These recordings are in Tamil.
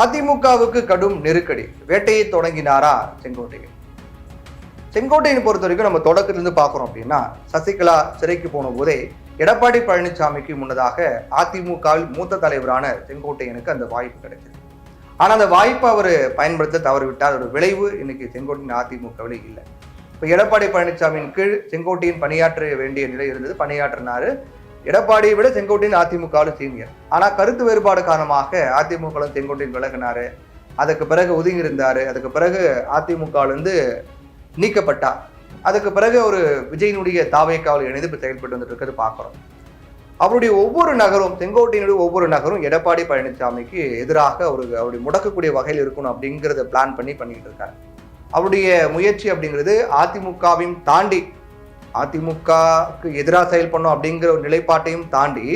அதிமுகவுக்கு கடும் நெருக்கடி, வேட்டையை தொடங்கினாரா செங்கோட்டையன்? செங்கோட்டையன் பொறுத்த வரைக்கும் நம்ம தொடக்கத்திலிருந்து பார்க்குறோம் அப்படின்னா, சசிகலா சிறைக்கு போன போதே எடப்பாடி பழனிசாமிக்கு முன்னதாக அதிமுகவில் மூத்த தலைவரான செங்கோட்டையனுக்கு அந்த வாய்ப்பு கிடைச்சது. ஆனால் அந்த வாய்ப்பை அவர் பயன்படுத்த தவறிவிட்டார். ஒரு விளைவு இன்னைக்கு செங்கோட்டையன் அதிமுகவிலே இல்லை. இப்போ எடப்பாடி பழனிசாமியின் கீழ் செங்கோட்டையன் பணியாற்ற வேண்டிய நிலை இருந்தது, பணியாற்றினாரு. எடப்பாடியை விட செங்கோட்டையன் அதிமுகவில் சீனியர். ஆனால் கருத்து வேறுபாடு காரணமாக அதிமுக செங்கோட்டையன் விலகினாரு. அதுக்கு பிறகு ஒதுங்கி இருந்தாரு. அதுக்கு பிறகு அதிமுகவிலிருந்து நீக்கப்பட்டார். அதுக்கு பிறகு ஒரு விஜயனுடைய தாவேக்காவில் இணைந்து இப்போ செயல்பட்டு வந்துட்டு இருக்கிறது பார்க்குறோம். அவருடைய ஒவ்வொரு நகரும், செங்கோட்டையனுடைய ஒவ்வொரு நகரும் எடப்பாடி பழனிசாமிக்கு எதிராக அவருடைய முடக்கக்கூடிய வகையில் இருக்கணும் அப்படிங்கிறத பிளான் பண்ணிட்டு இருக்காரு. அவருடைய முயற்சி அப்படிங்கிறது அதிமுகவையும் தாண்டி, அதிமுகவுக்கு எதிராக செயல்படணும் அப்படிங்கிற ஒரு நிலைப்பாட்டையும் தாண்டி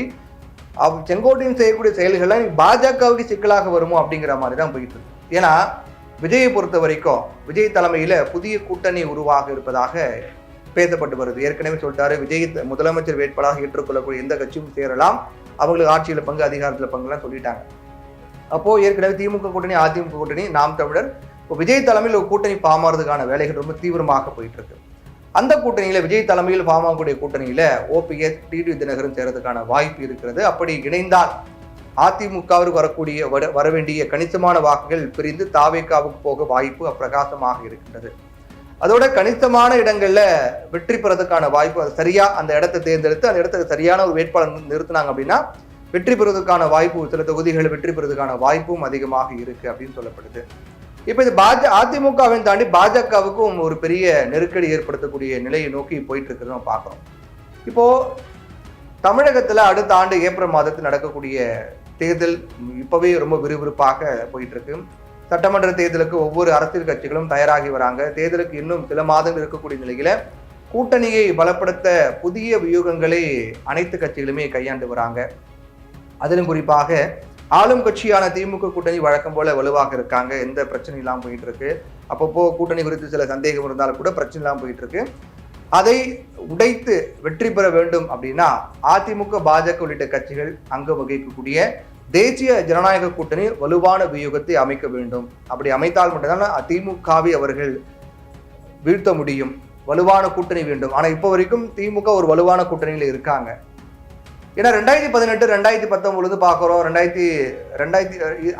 செங்கோட்டையன் செய்யக்கூடிய செயல்கள்லாம் பாஜகவுக்கு சிக்கலாக வருமோ அப்படிங்கிற மாதிரி தான் போயிட்டு இருக்கு. ஏன்னா விஜயை பொறுத்த வரைக்கும் விஜய் தலைமையில புதிய கூட்டணி உருவாக இருப்பதாக பேசப்பட்டு வருது. ஏற்கனவே சொல்லிட்டாரு, விஜய் முதலமைச்சர் வேட்பாளராக ஏற்றுக்கொள்ளக்கூடிய எந்த கட்சியும் சேரலாம், அவங்களுக்கு ஆட்சியில பங்கு, அதிகாரத்துல பங்குலாம் சொல்லிட்டாங்க. அப்போ ஏற்கனவே திமுக கூட்டணி, அதிமுக கூட்டணி, நாம் தமிழர், இப்போ விஜய் தலைமையில் ஒரு கூட்டணி பாமாறதுக்கான வேலைகள் ரொம்ப தீவிரமாக போயிட்டு இருக்கு. அந்த கூட்டணியில, விஜய் தலைமையில் பாமாகக்கூடிய கூட்டணியில ஓபிஎஸ், டிடிவி தினகரன் சேரதுக்கான வாய்ப்பு இருக்கிறது. அப்படி இணைந்தால் அதிமுகவிற்கு வரவேண்டிய கணிசமான வாக்குகள் பிரிந்து தாவேக்காவுக்கு போக வாய்ப்பு அப்பிரகாசமாக இருக்கின்றது. அதோட கணிசமான இடங்கள்ல வெற்றி பெறதுக்கான வாய்ப்பு, அது சரியா அந்த இடத்தை தேர்ந்தெடுத்து அந்த இடத்துக்கு சரியான ஒரு வேட்பாளர் நிறுத்தினாங்க அப்படின்னா வெற்றி பெறுவதற்கான வாய்ப்பு, சில தொகுதிகளை வெற்றி பெறுவதற்கான வாய்ப்பும் அதிகமாக இருக்கு அப்படின்னு சொல்லப்படுது. இப்ப இது அதிமுகவை தாண்டி பாஜகவுக்கும் ஒரு பெரிய நெருக்கடி ஏற்படுத்தக்கூடிய நிலையை நோக்கி போயிட்டு இருக்கிறது நம்ம பார்க்கிறோம். இப்போ தமிழகத்துல அடுத்த ஆண்டு ஏப்ரல் மாதத்தில் நடக்கக்கூடிய தேர்தல் இப்பவே ரொம்ப விறுவிறுப்பாக போயிட்டு இருக்கு. சட்டமன்ற தேர்தலுக்கு ஒவ்வொரு அரசியல் கட்சிகளும் தயாராகி வராங்க. தேர்தலுக்கு இன்னும் சில மாதங்கள் இருக்கக்கூடிய நிலையில கூட்டணியை பலப்படுத்த புதிய வியூகங்களை அனைத்து கட்சிகளுமே கையாண்டு வராங்க. அதிலும் குறிப்பாக ஆளும் கட்சியான திமுக கூட்டணி வழக்கம் போல வலுவாக இருக்காங்க. எந்த பிரச்சனை இல்லாமல் போயிட்டு இருக்கு. அப்பப்போ கூட்டணி குறித்து சில சந்தேகம் இருந்தாலும் கூட பிரச்சனை இல்லாமல் போயிட்டு இருக்கு. அதை உடைத்து வெற்றி பெற வேண்டும் அப்படின்னா அதிமுக, பாஜக உள்ளிட்ட கட்சிகள் அங்கம் வகிக்கக்கூடிய தேசிய ஜனநாயக கூட்டணி வலுவான வியூகத்தை அமைக்க வேண்டும். அப்படி அமைத்தால் மட்டும்தான் திமுகவை அவர்கள் வீழ்த்த முடியும். வலுவான கூட்டணி வேண்டும். ஆனா இப்போ வரைக்கும் திமுக ஒரு வலுவான கூட்டணியில இருக்காங்க. ஏன்னா 2018, 2019 பார்க்குறோம்,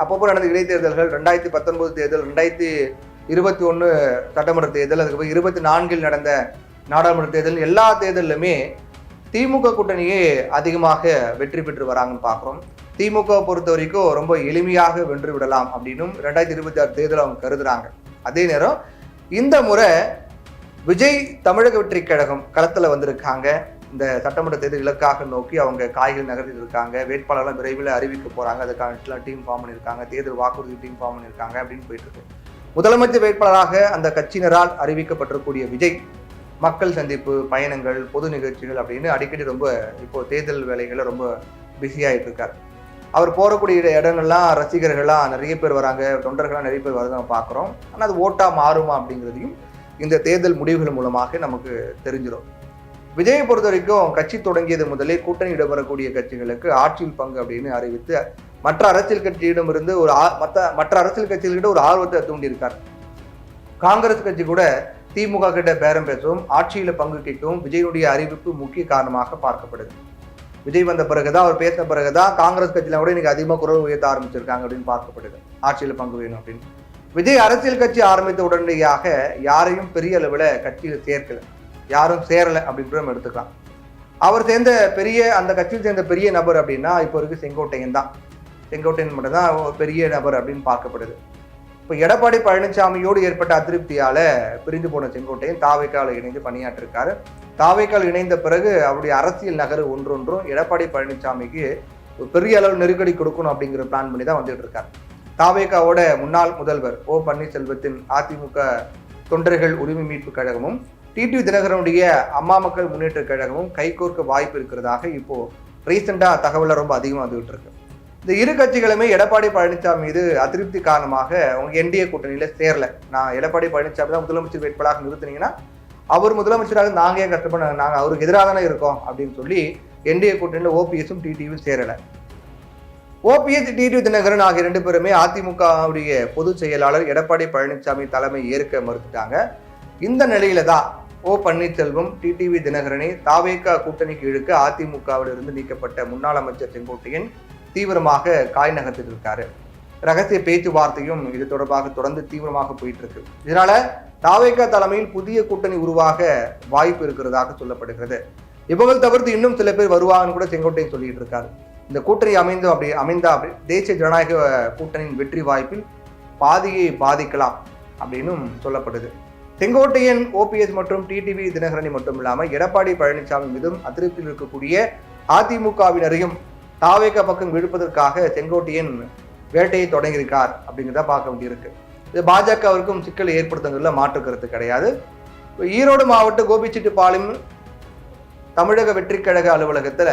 அப்பப்போ நடந்த இடைத்தேர்தல்கள், 2019 தேர்தல், 2021 சட்டமன்ற தேர்தல், அதுக்கப்புறம் 24 நடந்த நாடாளுமன்ற தேர்தல், எல்லா தேர்தலுமே திமுக கூட்டணியே அதிகமாக வெற்றி பெற்று வராங்கன்னு பார்க்குறோம். திமுக பொறுத்த வரைக்கும் ரொம்ப எளிமையாக வென்று விடலாம் அப்படின்னும் 2026 தேர்தல் அவங்க கருதுறாங்க. அதே நேரம் இந்த முறை விஜய் தமிழக வெற்றி கழகம் களத்தில் வந்திருக்காங்க. இந்த சட்டமன்ற தேர்தல் இலக்காக நோக்கி அவங்க காய்கள் நகர்த்திட்டு இருக்காங்க. வேட்பாளர்லாம் விரைவில் அறிவிக்க போறாங்க. அதுக்கான டீம் ஃபார்ம் பண்ணியிருக்காங்க. தேர்தல் வாக்குறுதி டீம் ஃபார்ம் பண்ணியிருக்காங்க அப்படின்னு போயிட்டு இருக்கு. முதலமைச்சர் வேட்பாளராக அந்த கட்சியினரால் அறிவிக்கப்பட்டிருக்கூடிய விஜய் மக்கள் சந்திப்பு, பயணங்கள், பொது நிகழ்ச்சிகள் அப்படின்னு அடிக்கடி ரொம்ப இப்போ தேர்தல் வேலைகளை ரொம்ப பிஸியாகிட்டு இருக்காரு. அவர் போகக்கூடிய இடங்கள்லாம் ரசிகர்கள்லாம் நிறைய பேர் வராங்க, தொண்டர்கள்லாம் நிறைய பேர் வரதை நம்ம பார்க்குறோம். ஆனால் அது ஓட்டாக மாறுமா அப்படிங்கிறதையும் இந்த தேர்தல் முடிவுகள் மூலமாக நமக்கு தெரிஞ்சிடும். விஜயை பொறுத்த வரைக்கும் கட்சி தொடங்கியது முதலே கூட்டணி இடம்பெறக்கூடிய கட்சிகளுக்கு ஆட்சியில் பங்கு அப்படின்னு அறிவித்து மற்ற அரசியல் கட்சியிடமிருந்து மற்ற அரசியல் கட்சிகள்கிட்ட ஒரு ஆர்வத்தை தூண்டியிருக்கார். காங்கிரஸ் கட்சி கூட திமுக கிட்ட பேரம் பேசவும் ஆட்சியில பங்கு கேட்கவும் விஜயனுடைய அறிவிப்பு முக்கிய காரணமாக பார்க்கப்படுது. விஜய் வந்த பிறகுதான், அவர் பேசின பிறகுதான் காங்கிரஸ் கட்சியில கூட இன்னைக்கு அதிகமாக குரல் உயர்த்த ஆரம்பிச்சிருக்காங்க அப்படின்னு பார்க்கப்படுது. ஆட்சியில பங்கு வேணும் அப்படின்னு விஜய் அரசியல் கட்சி ஆரம்பித்த உடனடியாக யாரையும் பெரிய அளவில் கட்சியில் சேர்க்கல, யாரும் சேரலை அப்படின்னு நம்ம எடுத்துக்கலாம். அவர் சேர்ந்த அந்த கட்சியில் சேர்ந்த பெரிய நபர் அப்படின்னா இப்போ இருக்கு செங்கோட்டையன் தான். செங்கோட்டையன் மட்டும் தான் பெரிய நபர் அப்படின்னு பார்க்கப்படுது. இப்போ எடப்பாடி பழனிசாமியோடு ஏற்பட்ட அதிருப்தியால பிரிந்து போன செங்கோட்டையன் தாவேக்காவில் இணைந்து பணியாற்றிருக்காரு. தாவேக்காவில் இணைந்த பிறகு அவருடைய அரசியல் நகர் ஒன்றொன்றும் எடப்பாடி பழனிசாமிக்கு ஒரு பெரிய அளவு நெருக்கடி கொடுக்கணும் அப்படிங்கிற பிளான் பண்ணி தான் வந்துட்டு இருக்காரு. தாவேக்காவோட முன்னாள் முதல்வர் ஓ பன்னீர்செல்வத்தின் அதிமுக தொண்டர்கள் உரிமை மீட்பு கழகமும் டிடிவி தினகரனுடைய அம்மா மக்கள் முன்னேற்ற கழகமும் கைகோர்க்க வாய்ப்பு இருக்கிறதாக இப்போ ரீசெண்டா தகவல் ரொம்ப அதிகமாக வந்துகிட்டு இருக்கு. இந்த இரு கட்சிகளுமே எடப்பாடி பழனிசாமி மீது அதிருப்தி காரணமாக அவங்க என்டிஏ கூட்டணியில சேரல. நான் எடப்பாடி பழனிசாமி தான் முதலமைச்சர் வேட்பாளராக நிறுத்தினீங்கன்னா அவர் முதலமைச்சராக நாங்கள் ஏன் கஷ்டப்பட, நாங்கள் அவருக்கு எதிராக தானே இருக்கோம் அப்படின்னு சொல்லி என்டிஏ கூட்டணியில் ஓபிஎஸும் டிடிவியும் சேரலை. ஓபிஎஸ் டிடிவி தினகரன் ஆகிய 2 பேருமே அதிமுகவுடைய பொதுச் செயலாளர் எடப்பாடி பழனிசாமி தலைமை ஏற்க மறுத்துட்டாங்க. இந்த நிலையில தான் ஓ பன்னீர்செல்வம் டிடிவி தினகரனை தாவேகா கூட்டணிக்கு இழுக்க அதிமுகவிலிருந்து நீக்கப்பட்ட முன்னாள் அமைச்சர் செங்கோட்டையன் தீவிரமாக காய் நகர்த்திட்டு இருக்காரு. ரகசிய பேச்சுவார்த்தையும் இது தொடர்பாக தொடர்ந்து தீவிரமாக போயிட்டு இருக்கு. இதனால தாவேகா தலைமையில் புதிய கூட்டணி உருவாக வாய்ப்பு இருக்கிறதாக சொல்லப்படுகிறது. இவர்கள் தவிர்த்து இன்னும் சில பேர் வருவாங்கன்னு கூட செங்கோட்டையன் சொல்லிட்டு இருக்காரு. இந்த கூட்டணி அமைந்தா தேசிய ஜனநாயக கூட்டணியின் வெற்றி வாய்ப்பில் பாதியை பாதிக்கலாம் அப்படின்னும் சொல்லப்படுது. செங்கோட்டையன், ஓபிஎஸ் மற்றும் டிடிவி தினகரனை மட்டும் இல்லாமல் எடப்பாடி பழனிசாமி மீதும் அதிருப்தியில் இருக்கக்கூடிய அதிமுகவினரையும் தாவேகா பக்கம் இழுப்பதற்காக செங்கோட்டையன் வேட்டையை தொடங்கியிருக்கார் அப்படிங்கிறத பார்க்க வேண்டியிருக்கு. இது பாஜகவிற்கும் சிக்கலை ஏற்படுத்துங்கிறதுல மாற்று கருத்து கிடையாது. ஈரோடு மாவட்ட கோபிச்செட்டிப்பாளையம் தமிழக வெற்றி கழக அலுவலகத்துல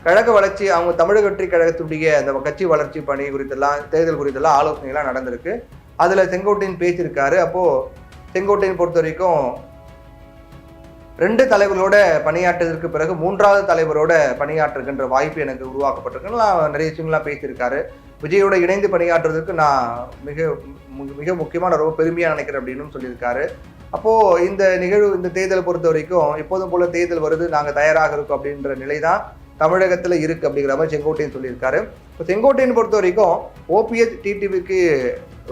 கழக வளர்ச்சி அவங்க தமிழக வெற்றி கழகத்துடைய அந்த கட்சி வளர்ச்சி பணி குறித்தெல்லாம் தேர்தல் குறித்தெல்லாம் ஆலோசனைகள்லாம் நடந்திருக்கு. அதுல செங்கோட்டையன் பேசியிருக்காரு. அப்போ செங்கோட்டையன் பொறுத்த வரைக்கும் 2 தலைவர்களோட பணியாற்றதற்கு பிறகு 3வது தலைவரோட பணியாற்றுகின்ற வாய்ப்பு எனக்கு உருவாக்கப்பட்டிருக்கு. நிறைய விஷயங்கள்லாம் பேசியிருக்காரு. விஜயோட இணைந்து பணியாற்றுவதற்கு நான் மிக முக்கியமான ரொம்ப பெருமையா நினைக்கிறேன் அப்படின்னு சொல்லியிருக்காரு. அப்போ இந்த நிகழ்வு, இந்த தேர்தலை பொறுத்த வரைக்கும் எப்போதும் போல தேர்தல் வருது, நாங்க தயாராக இருக்கோம் அப்படின்ற நிலை தான் தமிழகத்துல இருக்கு அப்படிங்கிற மாதிரி செங்கோட்டையன் சொல்லியிருக்காரு. இப்போ செங்கோட்டையன் பொறுத்த வரைக்கும் ஓபிஎஸ் டிடிவிக்கு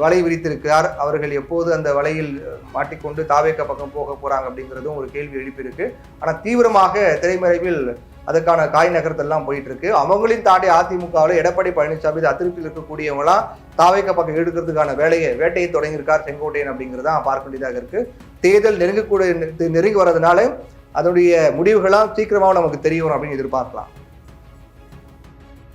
வலை விரித்திருக்கிறார். அவர்கள் எப்போது அந்த வலையில் மாட்டிக்கொண்டு தாவேகா பக்கம் போக போறாங்க அப்படிங்கிறதும் ஒரு கேள்வி எழுப்பியிருக்கு. ஆனா தீவிரமாக திரைமறைவில் அதுக்கான காய் நகரத்தெல்லாம் போயிட்டு இருக்கு. அவங்களையும் தாண்டி அதிமுகவில் எடப்பாடி பழனிசாமி அதிருப்தியில் இருக்கக்கூடியவங்களாம் தாவேகா பக்கம் எடுக்கிறதுக்கான வேட்டையை தொடங்கியிருக்கார் செங்கோட்டையன் அப்படிங்கிறதான் பார்க்க வேண்டியதாக இருக்கு. தேர்தல் நெருங்கி வர்றதுனால அதனுடைய முடிவுகளாம் சீக்கிரமாக நமக்கு தெரியும் அப்படின்னு எதிர்பார்க்கலாம்.